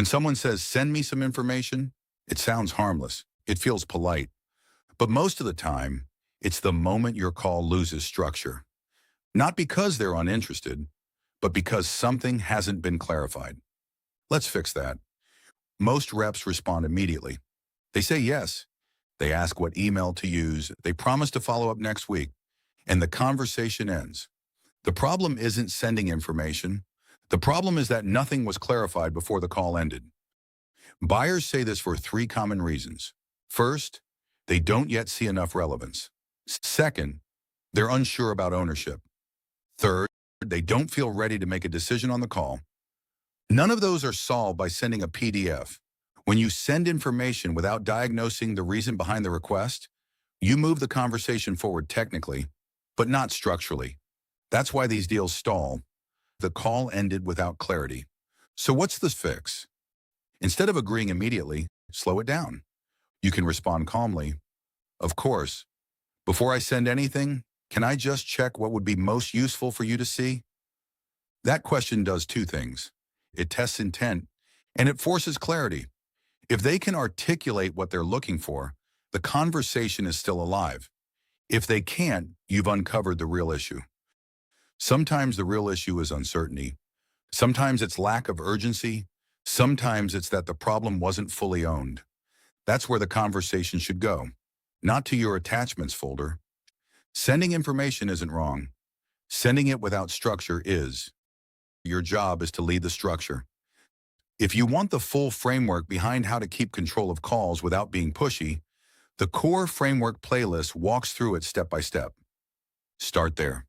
When someone says, send me some information, it sounds harmless. It feels polite. But most of the time, it's the moment your call loses structure. Not because they're uninterested, but because something hasn't been clarified. Let's fix that. Most reps respond immediately. They say yes. They ask what email to use. They promise to follow up next week. And the conversation ends. The problem isn't sending information. The problem is that nothing was clarified before the call ended. Buyers say this for three common reasons. First, they don't yet see enough relevance. Second, they're unsure about ownership. Third, they don't feel ready to make a decision on the call. None of those are solved by sending a PDF. When you send information without diagnosing the reason behind the request, you move the conversation forward technically, but not structurally. That's why these deals stall. The call ended without clarity. So what's the fix? Instead of agreeing immediately, slow it down. You can respond calmly. Of course, before I send anything, can I just check what would be most useful for you to see? That question does two things. It tests intent, and it forces clarity. If they can articulate what they're looking for, the conversation is still alive. If they can't, you've uncovered the real issue. Sometimes the real issue is uncertainty. Sometimes it's lack of urgency. Sometimes it's that the problem wasn't fully owned. That's where the conversation should go, not to your attachments folder. Sending information isn't wrong. Sending it without structure is. Your job is to lead the structure. If you want the full framework behind how to keep control of calls without being pushy, the core framework playlist walks through it step by step. Start there.